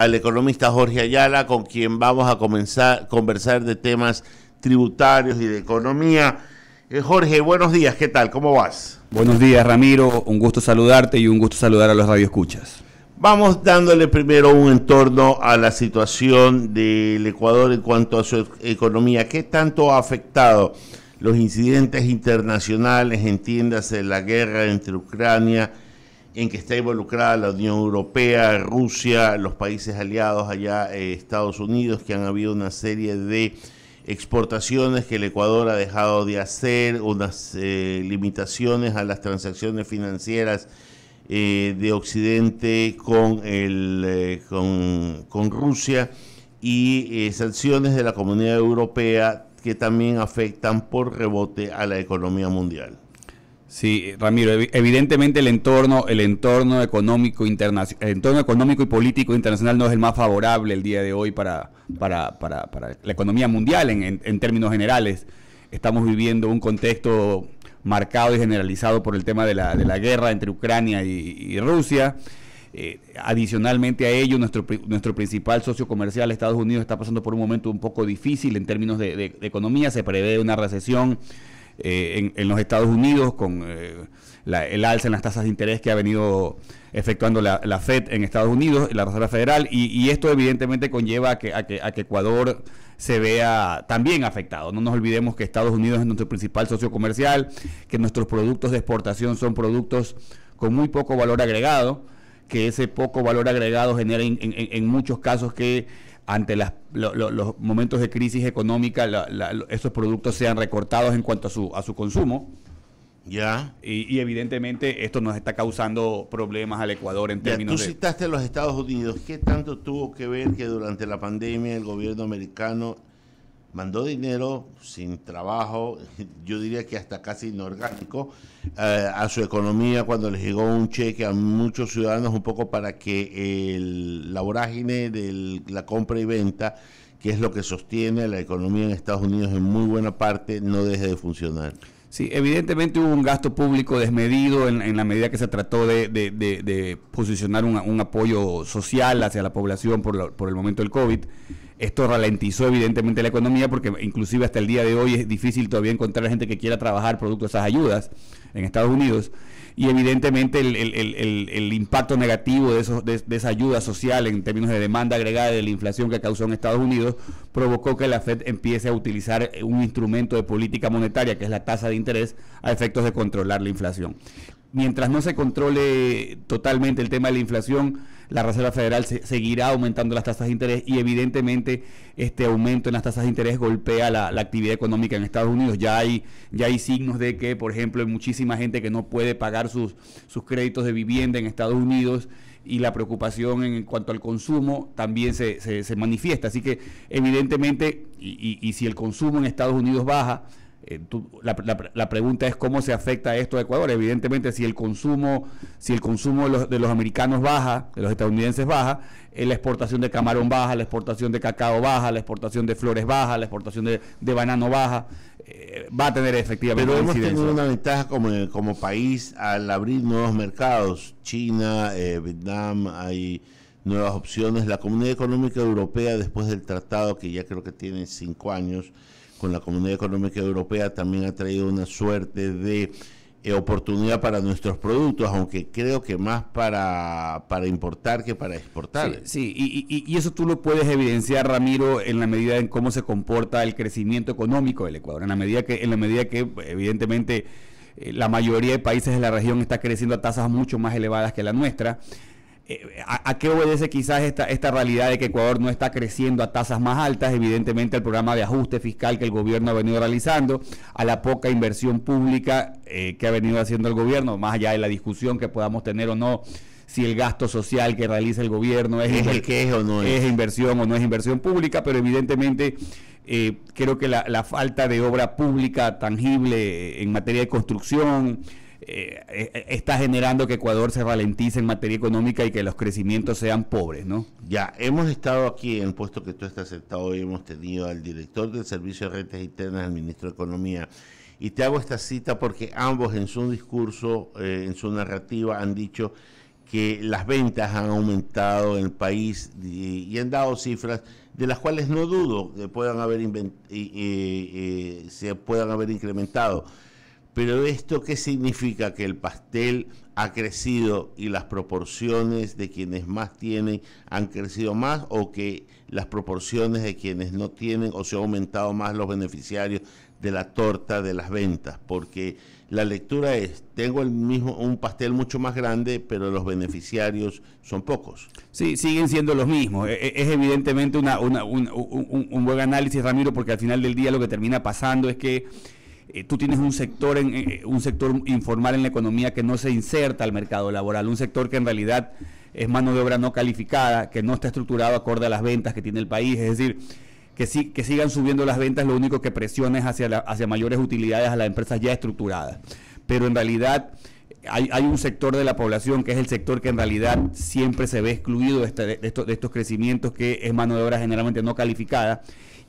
Al economista Jorge Ayala, con quien vamos a conversar de temas tributarios y de economía. Jorge, buenos días, ¿qué tal? ¿Cómo vas? Buenos días, Ramiro, un gusto saludarte y un gusto saludar a los radioescuchas. Vamos dándole primero un entorno a la situación del Ecuador en cuanto a su economía. ¿Qué tanto ha afectado los incidentes internacionales, entiéndase la guerra entre Ucrania, en que está involucrada la Unión Europea, Rusia, los países aliados allá, Estados Unidos, que han habido una serie de exportaciones que el Ecuador ha dejado de hacer, unas limitaciones a las transacciones financieras de Occidente con Rusia y sanciones de la Comunidad Europea que también afectan por rebote a la economía mundial? Sí, Ramiro, evidentemente el entorno económico y político internacional no es el más favorable el día de hoy para la economía mundial en términos generales. Estamos viviendo un contexto marcado y generalizado por el tema de la guerra entre Ucrania y Rusia. Adicionalmente a ello, nuestro principal socio comercial, Estados Unidos, está pasando por un momento un poco difícil en términos de economía. Se prevé una recesión en los Estados Unidos con el alza en las tasas de interés que ha venido efectuando la Fed en Estados Unidos, la Reserva Federal, y esto evidentemente conlleva a que Ecuador se vea también afectado. No nos olvidemos que Estados Unidos es nuestro principal socio comercial, que nuestros productos de exportación son productos con muy poco valor agregado, que ese poco valor agregado genera en muchos casos que ante los momentos de crisis económica, esos productos sean recortados en cuanto a su consumo. Ya. Y evidentemente esto nos está causando problemas al Ecuador en términos Tú citaste a los Estados Unidos. ¿Qué tanto tuvo que ver que durante la pandemia el gobierno americano mandó dinero sin trabajo, yo diría que hasta casi inorgánico, a su economía cuando les llegó un cheque a muchos ciudadanos, un poco para que la vorágine de la compra y venta, que es lo que sostiene la economía en Estados Unidos en muy buena parte, no deje de funcionar? Sí, evidentemente hubo un gasto público desmedido en la medida que se trató de posicionar un apoyo social hacia la población por el momento del COVID. Esto ralentizó evidentemente la economía porque inclusive hasta el día de hoy es difícil todavía encontrar gente que quiera trabajar producto de esas ayudas en Estados Unidos. Y evidentemente el impacto negativo de esa ayuda social en términos de demanda agregada de la inflación que causó en Estados Unidos provocó que la Fed empiece a utilizar un instrumento de política monetaria, que es la tasa de interés, a efectos de controlar la inflación. Mientras no se controle totalmente el tema de la inflación, la Reserva Federal seguirá aumentando las tasas de interés y evidentemente este aumento en las tasas de interés golpea la actividad económica en Estados Unidos. Ya hay signos de que, por ejemplo, hay muchísima gente que no puede pagar sus créditos de vivienda en Estados Unidos y la preocupación en cuanto al consumo también se manifiesta. Así que de y si el consumo en Estados Unidos baja, la pregunta es cómo se afecta esto a Ecuador. Evidentemente, si el consumo de los americanos baja, de los estadounidenses baja, la exportación de camarón baja, la exportación de cacao baja, la exportación de flores baja, la exportación de banano baja, va a tener efectivamente. Pero hemos tenido una ventaja como país al abrir nuevos mercados. China, Vietnam, hay nuevas opciones. La Comunidad Económica Europea, después del tratado que ya creo que tiene 5 años, con la Comunidad Económica Europea, también ha traído una suerte de oportunidad para nuestros productos, aunque creo que más para importar que para exportar. Sí, y eso tú lo puedes evidenciar, Ramiro, en la medida en cómo se comporta el crecimiento económico del Ecuador, en la medida que evidentemente la mayoría de países de la región está creciendo a tasas mucho más elevadas que la nuestra. ¿A qué obedece quizás esta realidad de que Ecuador no está creciendo a tasas más altas? Evidentemente el programa de ajuste fiscal que el gobierno ha venido realizando, a la poca inversión pública que ha venido haciendo el gobierno, más allá de la discusión que podamos tener o no, si el gasto social que realiza el gobierno es inversión o no es inversión pública, pero evidentemente creo que la falta de obra pública tangible en materia de construcción está generando que Ecuador se ralentice en materia económica y que los crecimientos sean pobres, ¿no? Ya, hemos estado aquí en el puesto que tú estás sentado hoy, hemos tenido al director del Servicio de Rentas Internas, al ministro de Economía, y te hago esta cita porque ambos en su discurso, en su narrativa, han dicho que las ventas han aumentado en el país y han dado cifras de las cuales no dudo que se puedan haber incrementado. Pero esto, ¿qué significa? Que el pastel ha crecido y las proporciones de quienes más tienen han crecido más, o que las proporciones de quienes no tienen, o se han aumentado más los beneficiarios de la torta de las ventas. Porque la lectura es, tengo un pastel mucho más grande, pero los beneficiarios son pocos. Sí, siguen siendo los mismos. Es evidentemente un buen análisis, Ramiro, porque al final del día lo que termina pasando es que tú tienes un sector informal en la economía que no se inserta al mercado laboral, un sector que en realidad es mano de obra no calificada, que no está estructurado acorde a las ventas que tiene el país. Es decir, que sigan subiendo las ventas, lo único que presiona es hacia mayores utilidades a las empresas ya estructuradas. Pero en realidad hay un sector de la población que es el sector que en realidad siempre se ve excluido de estos crecimientos, que es mano de obra generalmente no calificada,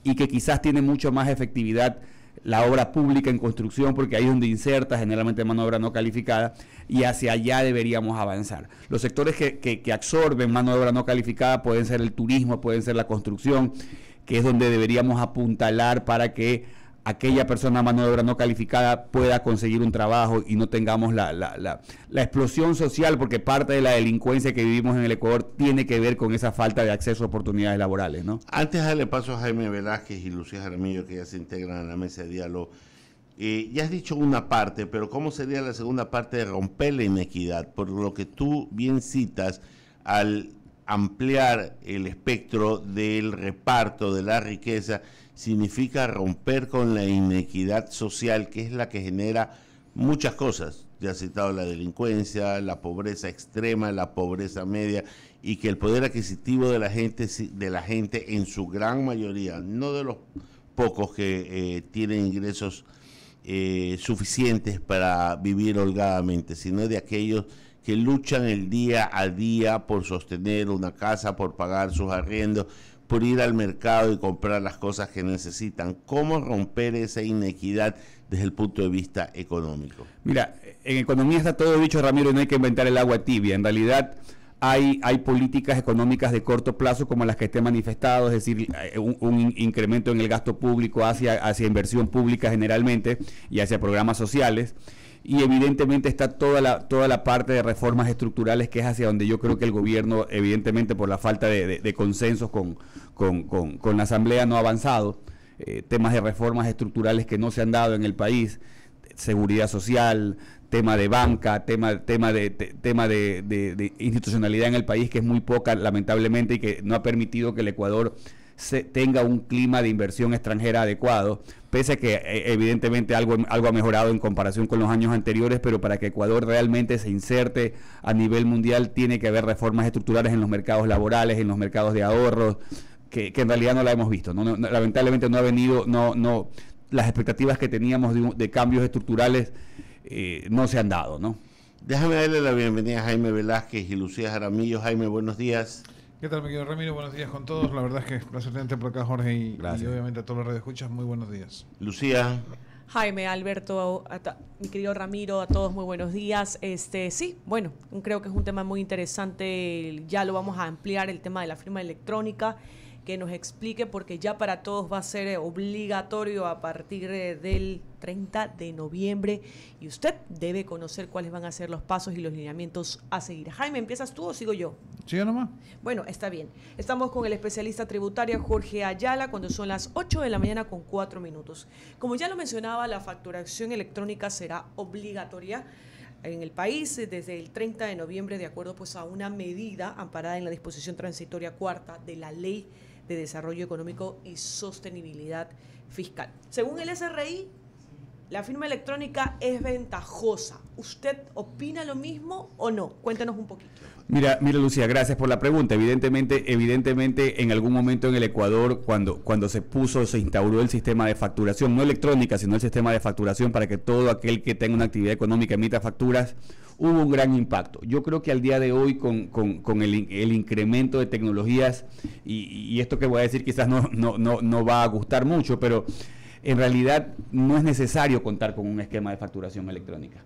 y que quizás tiene mucho más efectividad la obra pública en construcción, porque ahí es donde inserta generalmente mano de obra no calificada, y hacia allá deberíamos avanzar. Los sectores que absorben mano de obra no calificada pueden ser el turismo, pueden ser la construcción, que es donde deberíamos apuntalar para que aquella persona mano de obra no calificada pueda conseguir un trabajo y no tengamos la explosión social, porque parte de la delincuencia que vivimos en el Ecuador tiene que ver con esa falta de acceso a oportunidades laborales, ¿no? Antes de darle paso a Jaime Velázquez y Lucía Jaramillo, que ya se integran a la mesa de diálogo, ya has dicho una parte, pero ¿cómo sería la segunda parte de romper la inequidad? Por lo que tú bien citas, al ampliar el espectro del reparto de la riqueza, significa romper con la inequidad social, que es la que genera muchas cosas. Ya has citado la delincuencia, la pobreza extrema, la pobreza media, y que el poder adquisitivo de la gente en su gran mayoría, no de los pocos que tienen ingresos suficientes para vivir holgadamente, sino de aquellos que luchan el día a día por sostener una casa, por pagar sus arriendos, por ir al mercado y comprar las cosas que necesitan. ¿Cómo romper esa inequidad desde el punto de vista económico? Mira, en economía está todo dicho, Ramiro, y no hay que inventar el agua tibia. En realidad hay políticas económicas de corto plazo como las que te he manifestado, es decir, un incremento en el gasto público hacia inversión pública generalmente y hacia programas sociales. Y evidentemente está toda la parte de reformas estructurales, que es hacia donde yo creo que el gobierno, evidentemente por la falta de consensos con la Asamblea, no ha avanzado. Temas de reformas estructurales que no se han dado en el país, seguridad social, tema de banca, tema de institucionalidad en el país, que es muy poca, lamentablemente, y que no ha permitido que el Ecuador tenga un clima de inversión extranjera adecuado, pese a que evidentemente algo ha mejorado en comparación con los años anteriores, pero para que Ecuador realmente se inserte a nivel mundial tiene que haber reformas estructurales en los mercados laborales, en los mercados de ahorros, que en realidad no la hemos visto, lamentablemente no ha venido, las expectativas que teníamos de cambios estructurales no se han dado, ¿no? Déjame darle la bienvenida a Jaime Velázquez y Lucía Jaramillo. Jaime, buenos días. ¿Qué tal, mi querido Ramiro? Buenos días con todos. La verdad es que es placer tenerte por acá, Jorge, y obviamente a todos los radioescuchas, muy buenos días. Lucía. Jaime, Alberto, mi querido Ramiro, a todos muy buenos días. Sí, bueno, creo que es un tema muy interesante. Ya lo vamos a ampliar, el tema de la firma electrónica, que nos explique, porque ya para todos va a ser obligatorio a partir del 30 de noviembre y usted debe conocer cuáles van a ser los pasos y los lineamientos a seguir. Jaime, ¿empiezas tú o sigo yo? Siga nomás. Bueno, está bien. Estamos con el especialista tributario Jorge Ayala cuando son las 8 de la mañana con 4 minutos. Como ya lo mencionaba, la facturación electrónica será obligatoria en el país desde el 30 de noviembre, de acuerdo pues a una medida amparada en la disposición transitoria cuarta de la Ley de Desarrollo Económico y Sostenibilidad Fiscal. Según el SRI, la firma electrónica es ventajosa. ¿Usted opina lo mismo o no? Cuéntanos un poquito. Mira, Lucía, gracias por la pregunta. Evidentemente, en algún momento en el Ecuador, cuando se instauró el sistema de facturación, no electrónica, sino el sistema de facturación para que todo aquel que tenga una actividad económica emita facturas, hubo un gran impacto. Yo creo que al día de hoy, con el incremento de tecnologías, y esto que voy a decir quizás no va a gustar mucho, pero en realidad no es necesario contar con un esquema de facturación electrónica.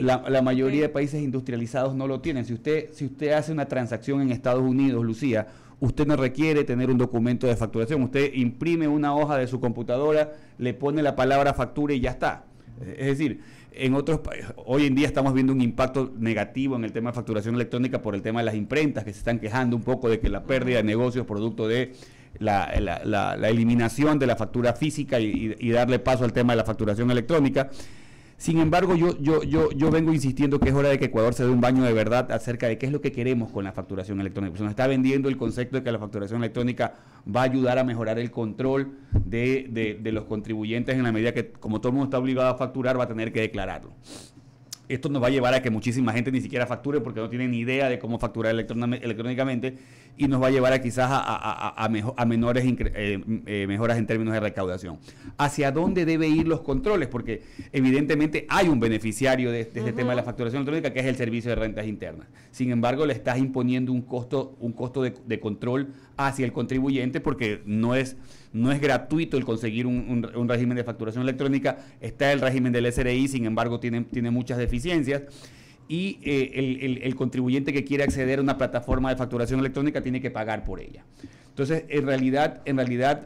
La mayoría de países industrializados no lo tienen. Si usted hace una transacción en Estados Unidos, Lucía, usted no requiere tener un documento de facturación. Usted imprime una hoja de su computadora, le pone la palabra factura y ya está. Es decir, en otros países, hoy en día estamos viendo un impacto negativo en el tema de facturación electrónica por el tema de las imprentas, que se están quejando un poco de que la pérdida de negocios producto de la eliminación de la factura física y darle paso al tema de la facturación electrónica. Sin embargo, yo vengo insistiendo que es hora de que Ecuador se dé un baño de verdad acerca de qué es lo que queremos con la facturación electrónica. Se nos está vendiendo el concepto de que la facturación electrónica va a ayudar a mejorar el control de los contribuyentes en la medida que, como todo el mundo está obligado a facturar, va a tener que declararlo. Esto nos va a llevar a que muchísima gente ni siquiera facture porque no tiene ni idea de cómo facturar electrónicamente, y nos va a llevar a quizás a menores mejoras en términos de recaudación. ¿Hacia dónde deben ir los controles? Porque evidentemente hay un beneficiario de este tema de la facturación electrónica, que es el Servicio de Rentas Internas. Sin embargo, le estás imponiendo un costo de control hacia el contribuyente, porque no es gratuito el conseguir un régimen de facturación electrónica. Está el régimen del SRI, sin embargo tiene muchas deficiencias, y el contribuyente que quiere acceder a una plataforma de facturación electrónica tiene que pagar por ella. Entonces, en realidad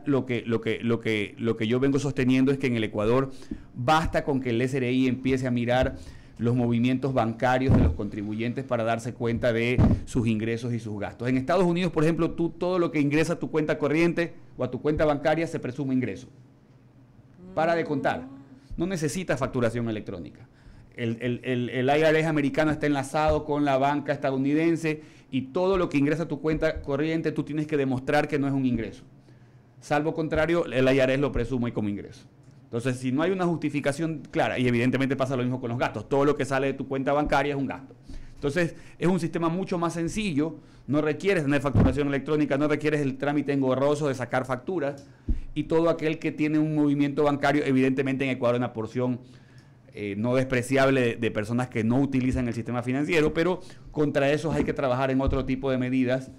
lo que yo vengo sosteniendo es que en el Ecuador basta con que el SRI empiece a mirar los movimientos bancarios de los contribuyentes para darse cuenta de sus ingresos y sus gastos. En Estados Unidos, por ejemplo, todo lo que ingresa a tu cuenta corriente o a tu cuenta bancaria se presume ingreso. Para de contar. No necesitas facturación electrónica. El IRS americano está enlazado con la banca estadounidense, y todo lo que ingresa a tu cuenta corriente tú tienes que demostrar que no es un ingreso. Salvo contrario, el IRS lo presume como ingreso. Entonces, si no hay una justificación clara, y evidentemente pasa lo mismo con los gastos, todo lo que sale de tu cuenta bancaria es un gasto. Entonces, es un sistema mucho más sencillo, no requieres tener facturación electrónica, no requieres el trámite engorroso de sacar facturas, y todo aquel que tiene un movimiento bancario, evidentemente en Ecuador una porción no despreciable de personas que no utilizan el sistema financiero, pero contra esos hay que trabajar en otro tipo de medidas.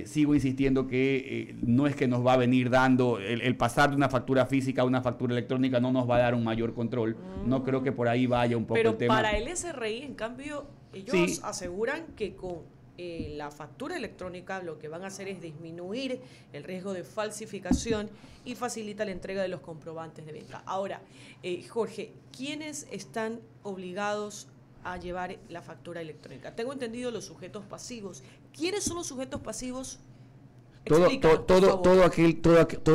Sigo insistiendo que no es que nos va a venir dando, el pasar de una factura física a una factura electrónica no nos va a dar un mayor control. No creo que por ahí vaya un poco el tema. Pero para el SRI, en cambio, ellos aseguran que con la factura electrónica lo que van a hacer es disminuir el riesgo de falsificación y facilita la entrega de los comprobantes de venta. Ahora, Jorge, ¿quiénes están obligados a llevar la factura electrónica? Tengo entendido los sujetos pasivos. ¿Quiénes son los sujetos pasivos? Toda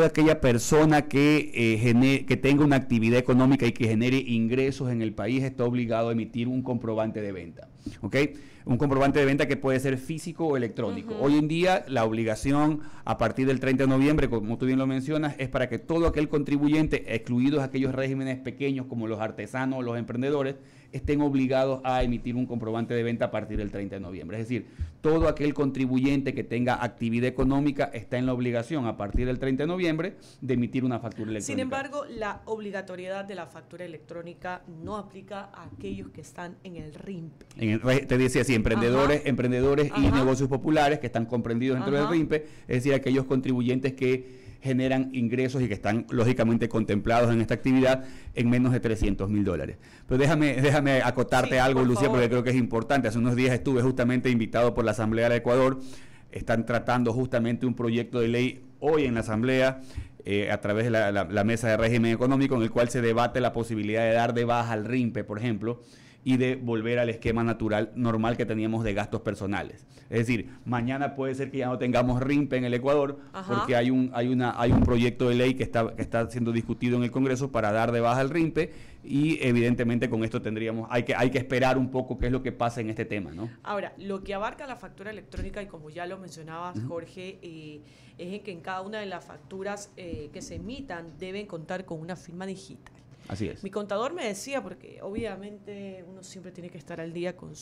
aquella persona que tenga una actividad económica y que genere ingresos en el país está obligado a emitir un comprobante de venta. ¿Ok? Un comprobante de venta que puede ser físico o electrónico. Hoy en día la obligación a partir del 30 de noviembre, como tú bien lo mencionas, es para que todo aquel contribuyente, excluidos aquellos regímenes pequeños como los artesanos o los emprendedores, estén obligados a emitir un comprobante de venta a partir del 30 de noviembre. Es decir, todo aquel contribuyente que tenga actividad económica está en la obligación a partir del 30 de noviembre de emitir una factura electrónica. Sin embargo, la obligatoriedad de la factura electrónica no aplica a aquellos que están en el RIMPE. Te decía así, emprendedores y negocios populares que están comprendidos dentro del RIMPE, es decir, aquellos contribuyentes que generan ingresos y que están lógicamente contemplados en esta actividad en menos de $300,000. Pero déjame acotarte algo, Lucía, porque creo que es importante. Hace unos días estuve justamente invitado por la Asamblea del Ecuador. Están tratando justamente un proyecto de ley hoy en la Asamblea a través de la Mesa de Régimen Económico, en el cual se debate la posibilidad de dar de baja al RIMPE, por ejemplo, y de volver al esquema normal que teníamos de gastos personales. Es decir, mañana puede ser que ya no tengamos RIMPE en el Ecuador, porque hay un proyecto de ley que está siendo discutido en el Congreso para dar de baja el RIMPE, y evidentemente con esto hay que esperar un poco qué es lo que pasa en este tema, ¿no? Ahora, lo que abarca la factura electrónica, y como ya lo mencionabas, Jorge, es en que en cada una de las facturas que se emitan deben contar con una firma digital. Así es. Mi contador me decía, porque obviamente uno siempre tiene que estar al día con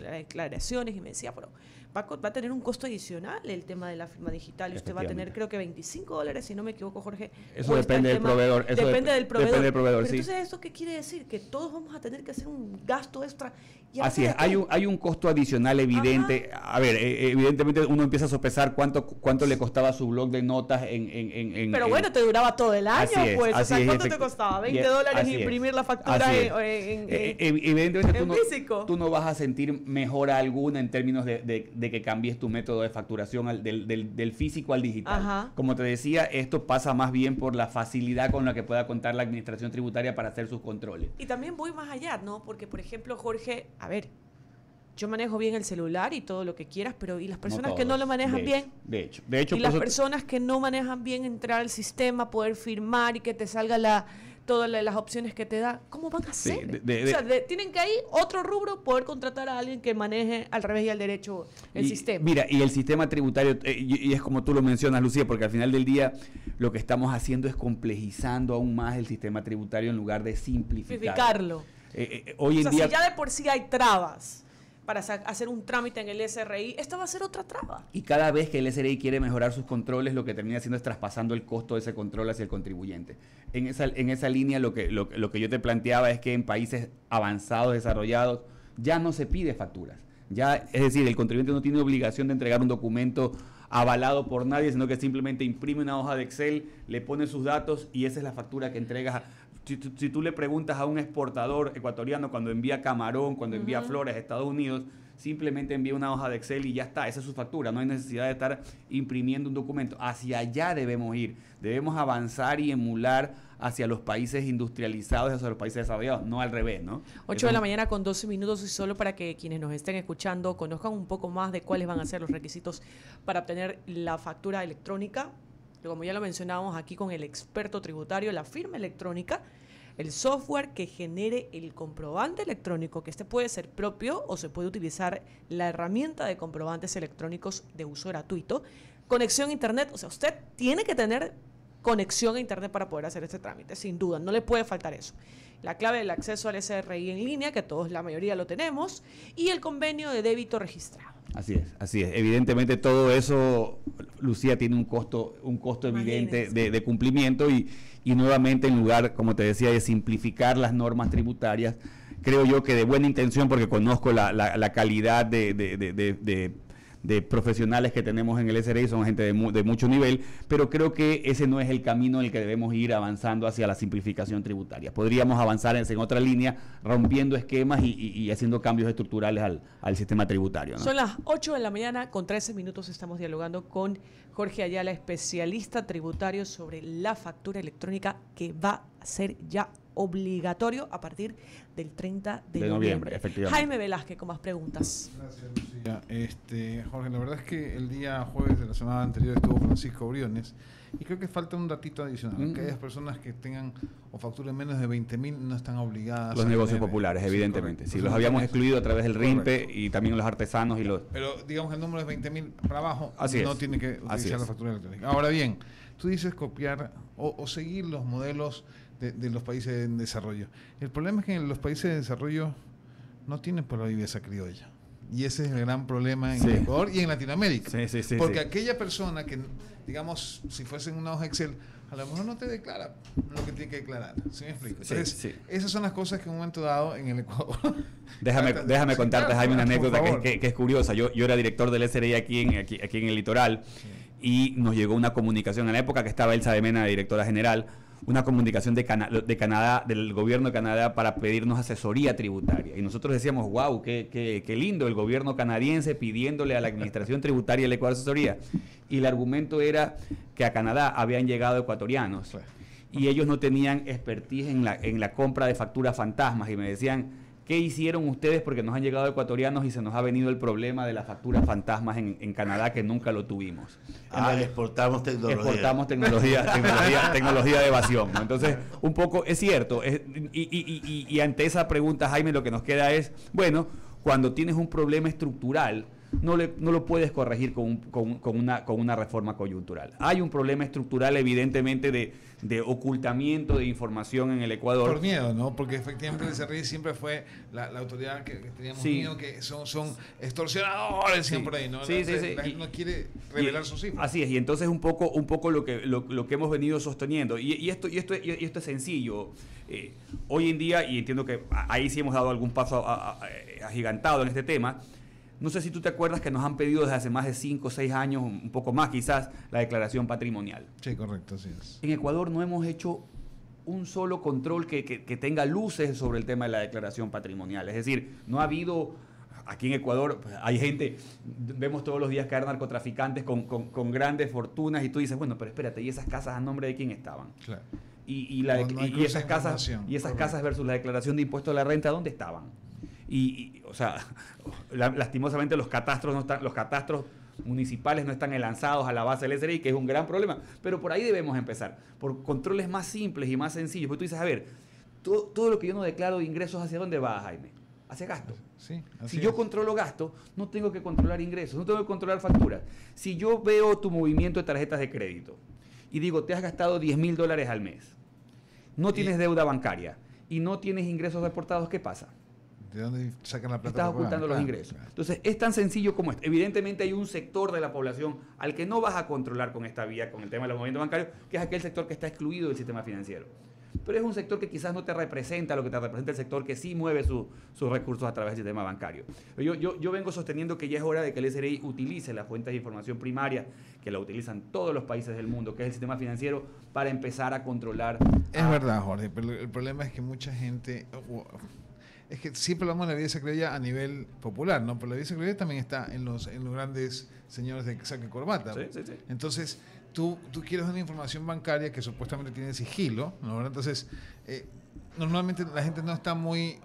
las declaraciones, y me decía, pero va a tener un costo adicional el tema de la firma digital, y usted va a tener creo que $25, si no me equivoco, Jorge. Eso depende del proveedor. Depende del proveedor. Depende del proveedor, pero sí. Entonces, ¿eso qué quiere decir? Que todos vamos a tener que hacer un gasto extra. Así es, hay un costo adicional evidente. Ajá. A ver, evidentemente uno empieza a sopesar cuánto le costaba su blog de notas Pero bueno, te duraba todo el año, pues. O sea, ¿cuánto te costaba? $20 imprimir la factura evidentemente físico. Tú no vas a sentir mejora alguna en términos de que cambies tu método de facturación del físico al digital. Ajá. Como te decía, esto pasa más bien por la facilidad con la que pueda contar la administración tributaria para hacer sus controles. Y también voy más allá, ¿no? Porque, por ejemplo, Jorge, a ver, yo manejo bien el celular y todo lo que quieras, pero ¿y las personas que no lo manejan bien? De hecho. Y las personas que no manejan bien entrar al sistema, poder firmar y que te salga todas las opciones que te da, ¿cómo van a hacer? Tienen que ahí otro rubro poder contratar a alguien que maneje al revés y al derecho el sistema. Mira, y el sistema tributario, y es como tú lo mencionas, Lucía, porque al final del día lo que estamos haciendo es complejizando aún más el sistema tributario en lugar de simplificarlo. Hoy en día, si ya de por sí hay trabas para hacer un trámite en el SRI, esta va a ser otra traba. Y cada vez que el SRI quiere mejorar sus controles, lo que termina haciendo es traspasando el costo de ese control hacia el contribuyente. En esa línea lo que yo te planteaba es que en países avanzados, desarrollados, ya no se pide facturas. Ya, es decir, el contribuyente no tiene obligación de entregar un documento avalado por nadie, sino que simplemente imprime una hoja de Excel, le pone sus datos y esa es la factura que entregas. Si tú le preguntas a un exportador ecuatoriano cuando envía camarón, cuando envía flores a Estados Unidos, simplemente envía una hoja de Excel y ya está, esa es su factura, no hay necesidad de estar imprimiendo un documento. Hacia allá debemos ir, debemos avanzar y emular hacia los países industrializados y hacia los países desarrollados, no al revés, ¿no? 8 de la mañana con 12 minutos y solo para que quienes nos estén escuchando conozcan un poco más de cuáles van a ser los requisitos para obtener la factura electrónica. Como ya lo mencionábamos aquí con el experto tributario, la firma electrónica, el software que genere el comprobante electrónico, que este puede ser propio o se puede utilizar la herramienta de comprobantes electrónicos de uso gratuito, conexión a internet, o sea, usted tiene que tener conexión a internet para poder hacer este trámite, sin duda, no le puede faltar eso. La clave del acceso al SRI en línea, que todos, la mayoría lo tenemos, y el convenio de débito registrado. Así es. Evidentemente todo eso, Lucía, tiene un costo evidente de cumplimiento y nuevamente en lugar, como te decía, de simplificar las normas tributarias, creo yo que de buena intención, porque conozco la calidad de profesionales que tenemos en el SRI, son gente de mucho nivel, pero creo que ese no es el camino en el que debemos ir avanzando hacia la simplificación tributaria. Podríamos avanzar en otra línea, rompiendo esquemas y haciendo cambios estructurales al sistema tributario, ¿no? Son las 8 de la mañana con 13 minutos, estamos dialogando con Jorge Ayala, especialista tributario sobre la factura electrónica que va a ser ya obligatorio a partir del 30 de noviembre. Efectivamente. Jaime Velázquez, con más preguntas. Gracias, Lucía. Jorge, la verdad es que el día jueves de la semana anterior estuvo Francisco Briones y creo que falta un datito adicional. Aquellas personas que tengan o facturen menos de 20.000 no están obligadas. Los negocios populares, evidentemente. Sí, los habíamos excluido a través del RIMPE y también los artesanos y los... Pero digamos que el número es 20.000 para abajo, no tiene que utilizar la factura electrónica. Ahora bien, tú dices copiar o seguir los modelos de los países en desarrollo. El problema es que en los países de desarrollo no tienen por la viveza criolla. Y ese es el gran problema en Ecuador y en Latinoamérica. Porque aquella persona que, digamos, si fuese en una hoja Excel, a lo mejor no te declara lo que tiene que declarar. ¿Sí me explico? Entonces, esas son las cosas que en un momento dado en el Ecuador... Déjame contarte, Jaime, una anécdota que es curiosa. Yo era director del SRI aquí en el litoral y nos llegó una comunicación en la época que estaba Elsa de Mena, directora general, una comunicación de Canadá, del gobierno de Canadá, para pedirnos asesoría tributaria. Y nosotros decíamos, wow, qué lindo, el gobierno canadiense pidiéndole a la administración tributaria del Ecuador asesoría. Y el argumento era que a Canadá habían llegado ecuatorianos y ellos no tenían expertise en la compra de facturas fantasmas. Y me decían, ¿qué hicieron ustedes? Porque nos han llegado ecuatorianos y se nos ha venido el problema de las facturas fantasmas en Canadá, que nunca lo tuvimos. Exportamos tecnología. Exportamos tecnología de evasión, ¿no? Entonces, un poco, es cierto, y ante esa pregunta, Jaime, lo que nos queda es, bueno, cuando tienes un problema estructural, no lo puedes corregir con una reforma coyuntural. Hay un problema estructural, evidentemente, de ocultamiento de información en el Ecuador. Por miedo, ¿no? Porque efectivamente el SRI siempre fue la autoridad que teníamos miedo, que son extorsionadores, decían por ahí, ¿no? Sí. La gente no quiere revelar sus cifras. Así es, y entonces un poco lo que hemos venido sosteniendo. Y esto es sencillo. Hoy en día, y entiendo que ahí sí hemos dado algún paso agigantado en este tema. No sé si tú te acuerdas que nos han pedido desde hace más de 5 o 6 años, un poco más quizás, la declaración patrimonial. Sí, correcto, así es. En Ecuador no hemos hecho un solo control que tenga luces sobre el tema de la declaración patrimonial. Es decir, no ha habido... Aquí en Ecuador hay gente, vemos todos los días caer narcotraficantes con grandes fortunas y tú dices, bueno, pero espérate, ¿y esas casas a nombre de quién estaban? Claro. Y esas casas versus la declaración de impuesto a la renta, ¿dónde estaban? O sea, lastimosamente los catastros municipales no están lanzados a la base del SRI, que es un gran problema, pero por ahí debemos empezar, por controles más simples y más sencillos, porque tú dices, a ver, todo lo que yo no declaro de ingresos, ¿hacia dónde va, Jaime? Hacia gasto. Sí, si yo controlo gasto, no tengo que controlar ingresos, no tengo que controlar facturas. Si yo veo tu movimiento de tarjetas de crédito y digo, te has gastado $10,000 al mes, no tienes deuda bancaria y no tienes ingresos reportados, ¿qué pasa? ¿De dónde sacan la plata? Estás ocultando los ingresos. Claro. Entonces, es tan sencillo como esto. Evidentemente hay un sector de la población al que no vas a controlar con esta vía, con el tema de los movimientos bancarios, que es aquel sector que está excluido del sistema financiero. Pero es un sector que quizás no te representa lo que te representa el sector que sí mueve sus recursos a través del sistema bancario. Yo vengo sosteniendo que ya es hora de que el SRI utilice las fuentes de información primaria, que la utilizan todos los países del mundo, que es el sistema financiero, para empezar a controlar. Es verdad, Jorge, pero el problema es que mucha gente... Es que siempre hablamos de la vida secretaria a nivel popular, ¿no? Pero la vida secretaria también está en los grandes señores de saco y corbata. Sí. Entonces, tú quieres una información bancaria que supuestamente tiene sigilo, ¿no? Entonces, normalmente la gente no está muy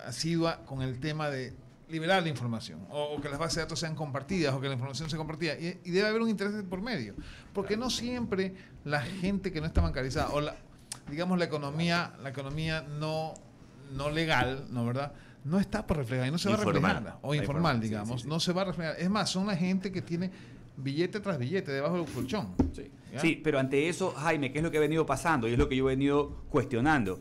asidua con el tema de liberar la información, o que las bases de datos sean compartidas, o que la información sea compartida. Y debe haber un interés por medio. Porque no siempre la gente que no está bancarizada, o digamos la economía no legal, ¿no, verdad? No está por reflejar y no se va a reflejar, o informal, digamos, no se va a reflejar. Es más, son la gente que tiene billete tras billete debajo del colchón. Sí, pero ante eso, Jaime, ¿qué es lo que ha venido pasando? Y es lo que yo he venido cuestionando,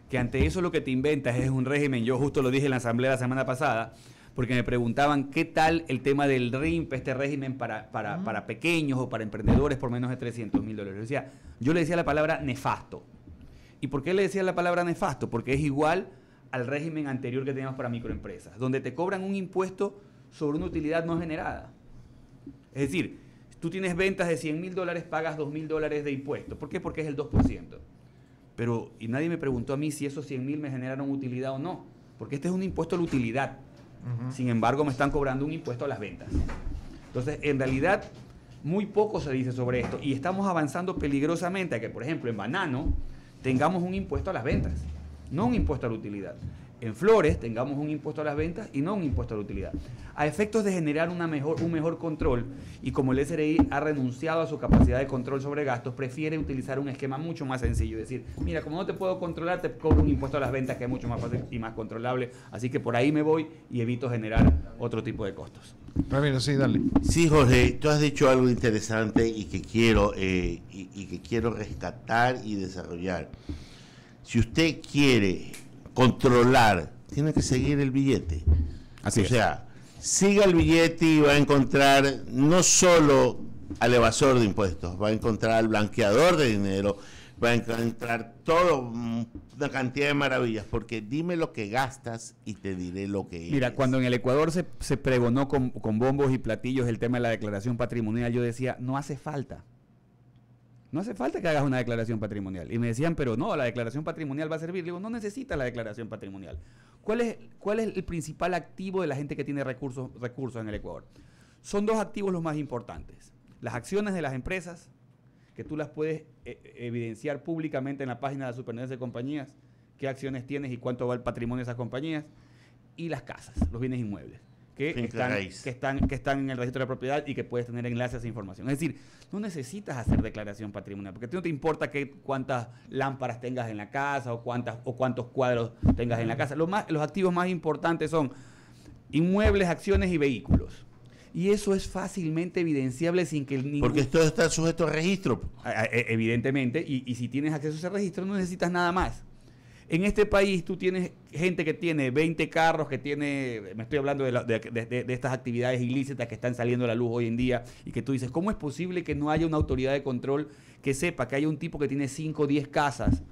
que ante eso lo que te inventas es un régimen. Yo justo lo dije en la asamblea la semana pasada, porque me preguntaban qué tal el tema del RIMP, este régimen para pequeños o para emprendedores por menos de $300,000. Yo le decía la palabra nefasto. ¿Y por qué le decía la palabra nefasto? Porque es igual al régimen anterior que teníamos para microempresas, donde te cobran un impuesto sobre una utilidad no generada. Es decir, tú tienes ventas de $100,000, pagas $2,000 de impuesto. ¿Por qué? Porque es el 2%. Pero, y nadie me preguntó a mí si esos 100,000 me generaron utilidad o no, porque este es un impuesto a la utilidad. Sin embargo, me están cobrando un impuesto a las ventas. Entonces, en realidad, muy poco se dice sobre esto, y estamos avanzando peligrosamente a que, por ejemplo, en banano tengamos un impuesto a las ventas, no un impuesto a la utilidad. En flores tengamos un impuesto a las ventas y no un impuesto a la utilidad. A efectos de generar un mejor control, y como el SRI ha renunciado a su capacidad de control sobre gastos, prefiere utilizar un esquema mucho más sencillo. Es decir, mira, como no te puedo controlar, te cobro un impuesto a las ventas que es mucho más fácil y más controlable. Así que por ahí me voy y evito generar otro tipo de costos. Ramiro, sí, dale. Sí, Jorge, tú has dicho algo interesante y que quiero rescatar y desarrollar. Si usted quiere controlar, tiene que seguir el billete. Así es. O sea, siga el billete y va a encontrar no solo al evasor de impuestos, va a encontrar al blanqueador de dinero, va a encontrar una cantidad de maravillas, porque dime lo que gastas y te diré lo que es. Mira, cuando en el Ecuador se pregonó con bombos y platillos el tema de la declaración patrimonial, yo decía, no hace falta. No hace falta que hagas una declaración patrimonial. Y me decían, pero no, la declaración patrimonial va a servir. Le digo, no necesitas la declaración patrimonial. ¿Cuál es el principal activo de la gente que tiene recursos en el Ecuador? Son 2 activos los más importantes. Las acciones de las empresas, que tú las puedes evidenciar públicamente en la página de la Superintendencia de Compañías, qué acciones tienes y cuánto va el patrimonio de esas compañías, y las casas, los bienes inmuebles, que están en el registro de propiedad y que puedes tener enlace a esa información. Es decir, no necesitas hacer declaración patrimonial, porque a ti no te importa cuántas lámparas tengas en la casa o cuántos cuadros tengas en la casa. Los activos más importantes son inmuebles, acciones y vehículos. Y eso es fácilmente evidenciable sin que porque esto está sujeto a registro. Evidentemente, y si tienes acceso a ese registro no necesitas nada más. En este país tú tienes gente que tiene 20 carros, que tiene, me estoy hablando de estas actividades ilícitas que están saliendo a la luz hoy en día, y que tú dices, ¿cómo es posible que no haya una autoridad de control que sepa que haya un tipo que tiene 5 o 10 casas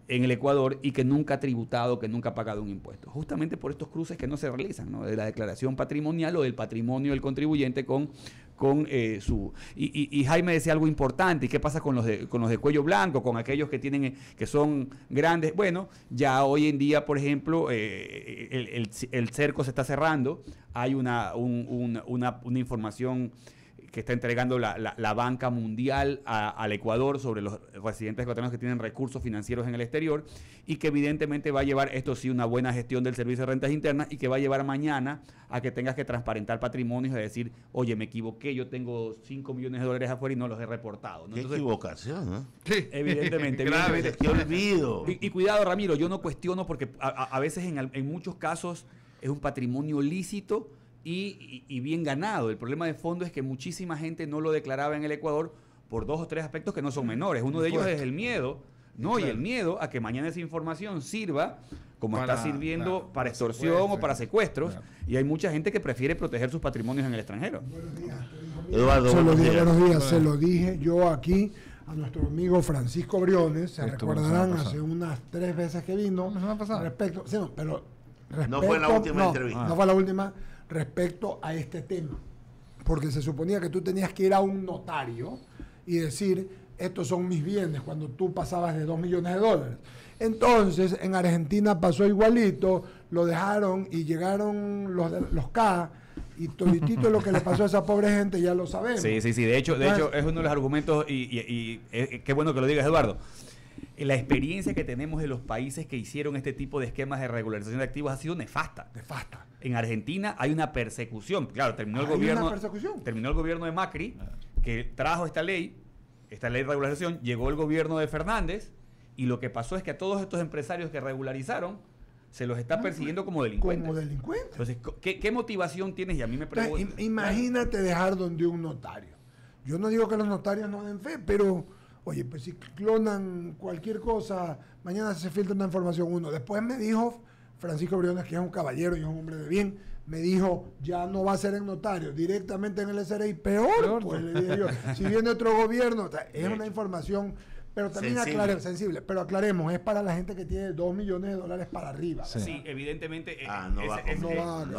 en el Ecuador y que nunca ha tributado, que nunca ha pagado un impuesto? Justamente por estos cruces que no se realizan, ¿no? De la declaración patrimonial o del patrimonio del contribuyente con su... Y Jaime decía algo importante, ¿y qué pasa con los de cuello blanco, con aquellos que tienen, que son grandes? Bueno, ya hoy en día, por ejemplo, el cerco se está cerrando, hay una información que está entregando la banca mundial al Ecuador sobre los residentes ecuatorianos que tienen recursos financieros en el exterior, y que evidentemente va a llevar, esto sí, una buena gestión del Servicio de Rentas Internas, y que va a llevar mañana a que tengas que transparentar patrimonios y decir, oye, me equivoqué, yo tengo $5 millones afuera y no los he reportado, ¿no? Qué Entonces, equivocación, ¿no? Sí. Evidentemente. Qué olvido. Y cuidado, Ramiro, yo no cuestiono porque a veces en muchos casos es un patrimonio lícito y bien ganado. El problema de fondo es que muchísima gente no lo declaraba en el Ecuador por 2 o 3 aspectos que no son menores. Uno de ellos es el miedo, ¿no? Claro. Y el miedo a que mañana esa información sirva, como está sirviendo, para extorsión o para secuestros. Claro. Y hay mucha gente que prefiere proteger sus patrimonios en el extranjero. Buenos días. Eduardo, buenos días. Se lo dije yo aquí a nuestro amigo Francisco Briones. Se recordarán hace unas 3 veces que vino. Respecto, sí, no, pero no fue la última entrevista. No fue la última. Respecto a este tema, porque se suponía que tú tenías que ir a un notario y decir, estos son mis bienes, cuando tú pasabas de $2 millones. Entonces, en Argentina pasó igualito, lo dejaron y llegaron los K, y toditito lo que le pasó a esa pobre gente ya lo sabemos. Sí, de hecho es uno de los argumentos, y qué bueno que lo digas, Eduardo. La experiencia que tenemos de los países que hicieron este tipo de esquemas de regularización de activos ha sido nefasta. En Argentina hay una persecución. Claro, terminó el gobierno de Macri, que trajo esta ley de regularización, llegó el gobierno de Fernández, y lo que pasó es que a todos estos empresarios que regularizaron se los está persiguiendo como delincuentes. Entonces, ¿qué motivación tienes? Y a mí me preguntan. Imagínate dejar donde un notario. Yo no digo que los notarios no den fe, pero... Oye, pues si clonan cualquier cosa, mañana se filtra una información uno. Después me dijo Francisco Briones, que es un caballero y es un hombre de bien, me dijo, ya no va a ser en notario, directamente en el SRI. Peor, pues le dije yo. Si viene otro gobierno, es una información, pero también sensible, pero aclaremos, es para la gente que tiene $2 millones para arriba. Sí, evidentemente. No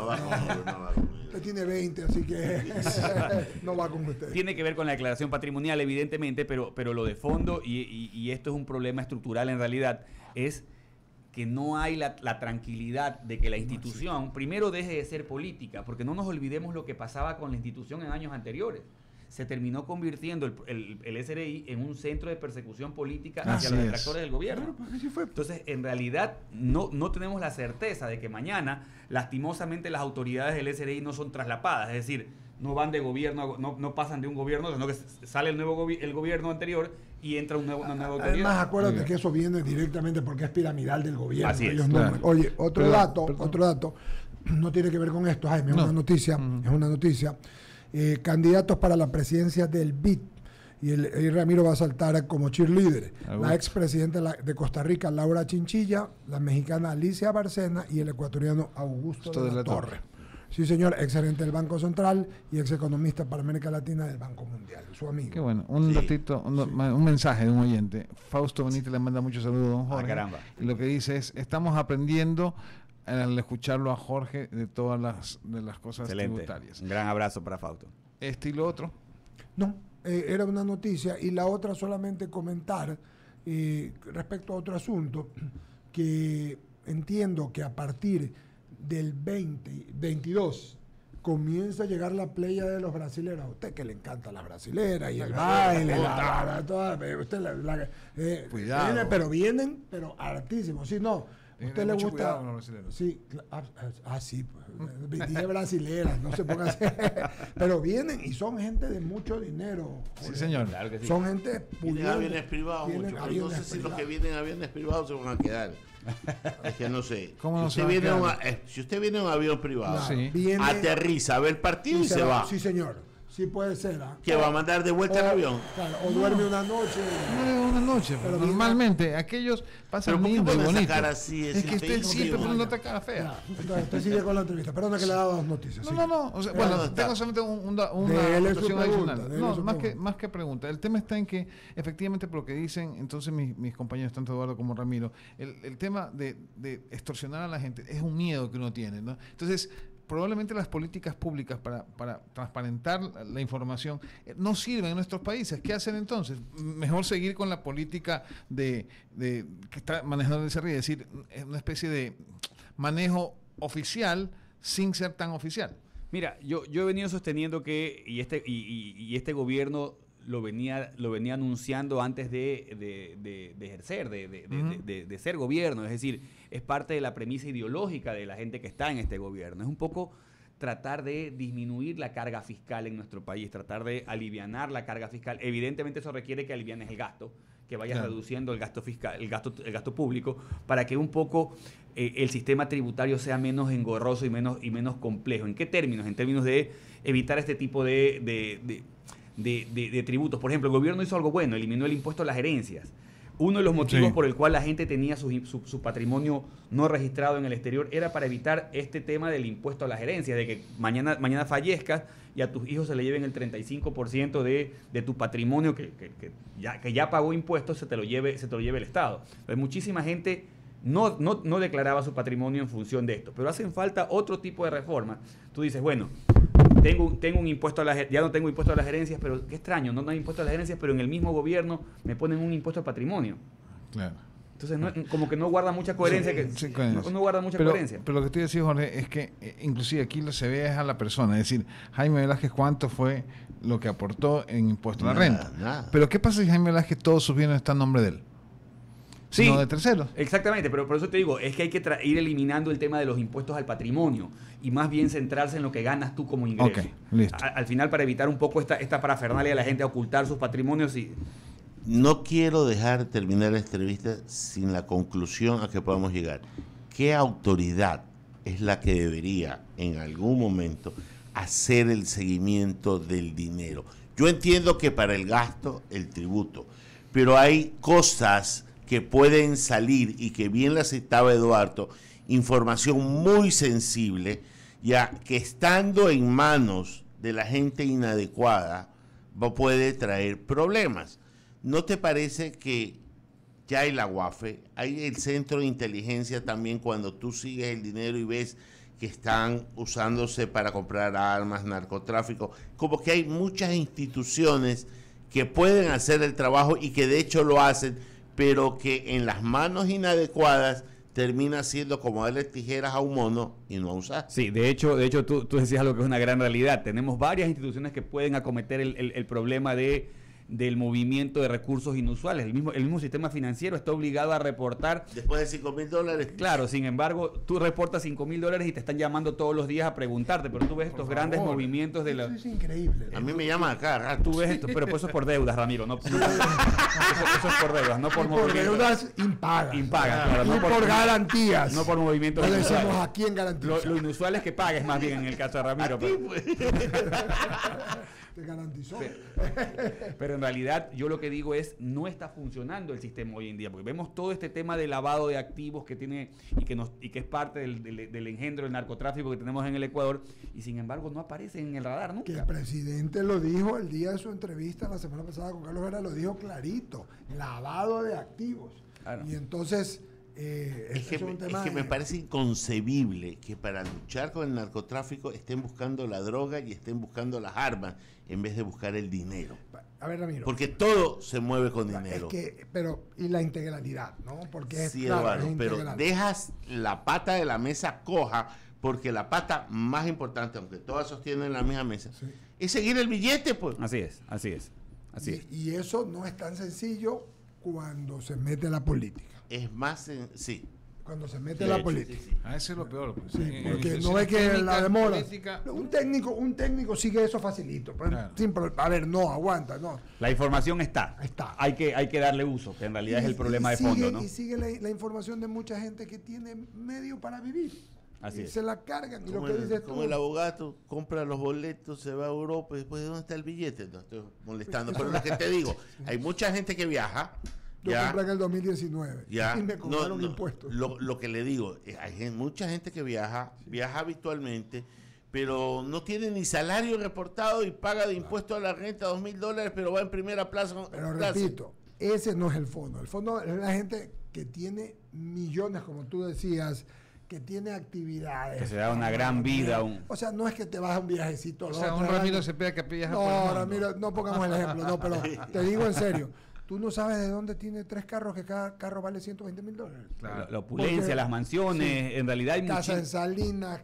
va. Usted tiene 20, así que no va con usted. Tiene que ver con la declaración patrimonial, evidentemente, pero lo de fondo, y esto es un problema estructural en realidad, es que no hay la tranquilidad de que la institución primero deje de ser política, porque no nos olvidemos lo que pasaba con la institución en años anteriores. Se terminó convirtiendo el SRI en un centro de persecución política hacia los detractores del gobierno. Claro, así fue. Entonces, en realidad, no tenemos la certeza de que mañana, lastimosamente, las autoridades del SRI no son traslapadas, es decir, no van de gobierno, no pasan de un gobierno, sino que sale el gobierno anterior y entra una nueva autoridad. Además, acuérdate que eso viene directamente porque es piramidal del gobierno. Así es. Oye, otro dato, no tiene que ver con esto, Jaime, es una noticia. Candidatos para la presidencia del BID, y Ramiro va a saltar como cheerleader. La expresidenta de Costa Rica, Laura Chinchilla, la mexicana Alicia Bárcena y el ecuatoriano Augusto de la Torre. Sí, señor, exgerente del Banco Central y ex economista para América Latina del Banco Mundial, su amigo. Qué bueno, un mensaje de un oyente. Fausto Benítez le manda muchos saludos a don Jorge. Caramba. Y lo que dice es, estamos aprendiendo al escucharlo a Jorge de todas las cosas tributarias. Un gran abrazo para Fausto. ¿Este y lo otro? No, era una noticia, y la otra solamente comentar respecto a otro asunto, que entiendo que a partir del 2022 comienza a llegar la playa de los brasileros. A usted que le encanta las brasileras y el baile, cuidado. Vienen, pero hartísimos. Si no, a usted le gusta. Sí, sí, pues, dije brasileras, no se ponga así. Pero vienen y son gente de mucho dinero. Sí, señor. Claro que sí. Son gente pudiente. Vienen aviones privados, mucho. No sé si los que vienen aviones privados se van a quedar. Es que no sé. ¿Cómo no si usted viene en un avión privado, aterriza, ve el partido y se va. Sí, señor. Sí puede ser. ¿Que va a mandar de vuelta el avión? Claro, o duerme una noche. No, una noche. Pero normalmente aquellos pasan lindo y bonito. Así, es que usted siempre pone una cara fea. Usted sigue con la entrevista. Perdona que le he dado dos noticias. No. O sea, bueno, tengo solamente una anotación adicional. Más que pregunta. El tema está en que, efectivamente, por lo que dicen, entonces mis compañeros, tanto Eduardo como Ramiro, el tema de extorsionar a la gente es un miedo que uno tiene, ¿no? Entonces, probablemente las políticas públicas para transparentar la información no sirven en nuestros países. ¿Qué hacen entonces? Mejor seguir con la política que está manejando el CRI, es decir, una especie de manejo oficial sin ser tan oficial. Mira, yo he venido sosteniendo que este gobierno lo venía anunciando antes de ejercer, de ser gobierno. Es decir, es parte de la premisa ideológica de la gente que está en este gobierno. Es un poco tratar de disminuir la carga fiscal en nuestro país, tratar de alivianar la carga fiscal. Evidentemente eso requiere que alivianes el gasto, que vayas reduciendo el gasto fiscal, el gasto público, para que un poco el sistema tributario sea menos engorroso y menos complejo. ¿En qué términos? En términos de evitar este tipo de tributos. Por ejemplo, el gobierno hizo algo bueno, eliminó el impuesto a las herencias. Uno de los motivos por el cual la gente tenía su patrimonio no registrado en el exterior era para evitar este tema del impuesto a las herencias, de que mañana fallezcas y a tus hijos se le lleven el 35% de tu patrimonio que ya pagó impuestos, se te lo lleve el Estado. Entonces, muchísima gente no declaraba su patrimonio en función de esto, pero hacen falta otro tipo de reformas. Tú dices, bueno, tengo un impuesto ya no tengo impuesto a las herencias, pero qué extraño, no hay impuesto a las herencias, pero en el mismo gobierno me ponen un impuesto al patrimonio. Claro. Entonces, como que no guarda mucha coherencia. No guarda mucha coherencia. Pero lo que estoy diciendo, Jorge, es que inclusive aquí se ve a la persona. Es decir, Jaime Velázquez, ¿cuánto fue lo que aportó en impuesto a la renta? Nada. Pero ¿qué pasa si Jaime Velázquez todos sus bienes están a nombre de él? Sí, no de terceros. Exactamente, pero por eso te digo, es que hay que ir eliminando el tema de los impuestos al patrimonio y más bien centrarse en lo que ganas tú como ingreso. Okay, listo. Al final, para evitar un poco esta parafernalia de la gente a ocultar sus patrimonios. No quiero dejar terminar la entrevista sin la conclusión a que podamos llegar. ¿Qué autoridad es la que debería en algún momento hacer el seguimiento del dinero? Yo entiendo que para el gasto, el tributo, pero hay cosas que pueden salir y que bien las citaba Eduardo, información muy sensible, ya que estando en manos de la gente inadecuada puede traer problemas. ¿No te parece que ya hay la UAFE, hay el Centro de Inteligencia también, cuando tú sigues el dinero y ves que están usándose para comprar armas, narcotráfico, como que hay muchas instituciones que pueden hacer el trabajo y que de hecho lo hacen, pero que en las manos inadecuadas termina siendo como darle tijeras a un mono y no a un saco? Sí, de hecho tú decías algo que es una gran realidad. Tenemos varias instituciones que pueden acometer el problema del movimiento de recursos inusuales. El mismo sistema financiero está obligado a reportar. Después de $5,000. Claro, sin embargo, tú reportas $5,000 y te están llamando todos los días a preguntarte, pero tú ves estos grandes movimientos de la... Eso es increíble. A mí me llaman acá. Tú ves esto, pero eso es por deudas, Ramiro. Eso es por deudas, no por movimientos. Por deudas impagas. Claro, no por garantías. No por movimientos. No decimos a quién garantiza. Lo inusual es que pagues más bien en el caso de Ramiro. Te garantizó. Pero en realidad yo lo que digo es, no está funcionando el sistema hoy en día, porque vemos todo este tema de lavado de activos que tiene y que es parte del engendro del narcotráfico que tenemos en el Ecuador, y sin embargo no aparece en el radar nunca. Que el presidente lo dijo el día de su entrevista la semana pasada con Carlos Vera, lo dijo clarito, lavado de activos. Claro. Y entonces... es que me parece inconcebible que para luchar con el narcotráfico estén buscando la droga y estén buscando las armas en vez de buscar el dinero. A ver, Ramiro. Porque todo se mueve con dinero. Y la integralidad, ¿no? Porque sí, Eduardo, pero dejas la pata de la mesa coja, porque la pata más importante, aunque todas sostienen la misma mesa, es seguir el billete, pues. Así es. Y eso no es tan sencillo cuando se mete la política. Es más, sí. cuando se mete la política. Sí. Ese es lo peor. Pues. Sí, porque no es que la demora. Un técnico sigue eso facilito. Claro. A ver, no, aguanta, no. La información está. Hay que darle uso, que en realidad es el problema de fondo, ¿no? Y sigue la información de mucha gente que tiene medio para vivir. Así es. Se la cargan. Y como, lo que dices como el abogado compra los boletos, se va a Europa y después ¿de dónde está el billete? No estoy molestando, pero lo que te digo, hay mucha gente que viaja. Yo compré en el 2019 y me cobraron impuestos. Lo que le digo, hay mucha gente que viaja habitualmente, pero no tiene ni salario reportado y paga de impuesto a la renta $2,000, pero va en primera plaza. Pero repito, ese no es el fondo. El fondo es la gente que tiene millones, como tú decías, que tiene actividades. Que se da una gran vida. O sea, no es que te vas a un viajecito. O sea, un Ramiro Cepeda que viaja por el mundo. Ramiro, no pongamos el ejemplo, no, pero te digo en serio. Tú no sabes de dónde tiene 3 carros, que cada carro vale $120,000. Claro. La opulencia, las mansiones, sí. En realidad hay casa en Salinas,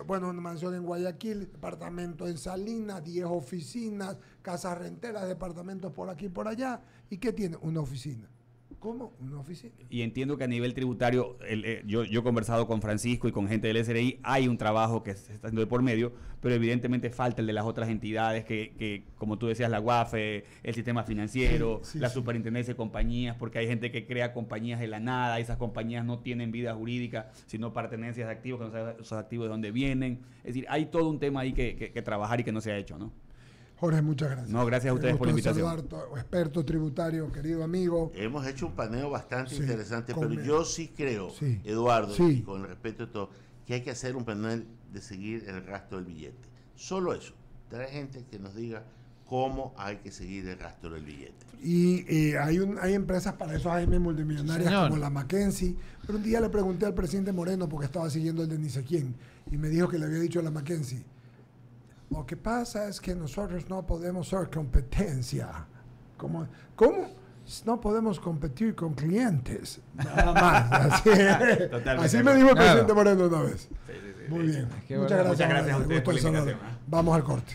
una mansión en Guayaquil, departamento en Salinas, 10 oficinas, casas renteras, departamentos por aquí y por allá. ¿Y qué tiene? Una oficina. ¿Cómo? Una oficina. Y entiendo que a nivel tributario, yo he conversado con Francisco y con gente del SRI, hay un trabajo que se está haciendo de por medio, pero evidentemente falta el de las otras entidades que como tú decías, la UAFE, el sistema financiero, la superintendencia de compañías, porque hay gente que crea compañías de la nada, esas compañías no tienen vida jurídica, sino pertenencias de activos, que no saben esos activos de dónde vienen. Es decir, hay todo un tema ahí que trabajar y que no se ha hecho, ¿no? Jorge, muchas gracias. No, gracias a ustedes por la invitación. Experto tributario, querido amigo. Hemos hecho un paneo bastante interesante, pero yo sí creo, Eduardo, y con respeto a todo, que hay que hacer un panel de seguir el rastro del billete. Solo eso. Trae gente que nos diga cómo hay que seguir el rastro del billete. Y hay empresas para eso, hay multimillonarias como la Mackenzie. Pero un día le pregunté al presidente Moreno, porque estaba siguiendo el de ni sé quién, y me dijo que le había dicho a la Mackenzie: lo que pasa es que nosotros no podemos ser competencia. ¿Cómo? No podemos competir con clientes. Nada más. Así me dijo el presidente Moreno una vez. Sí. Muy bien. Muchas gracias a ustedes por la invitación. Vamos al corte.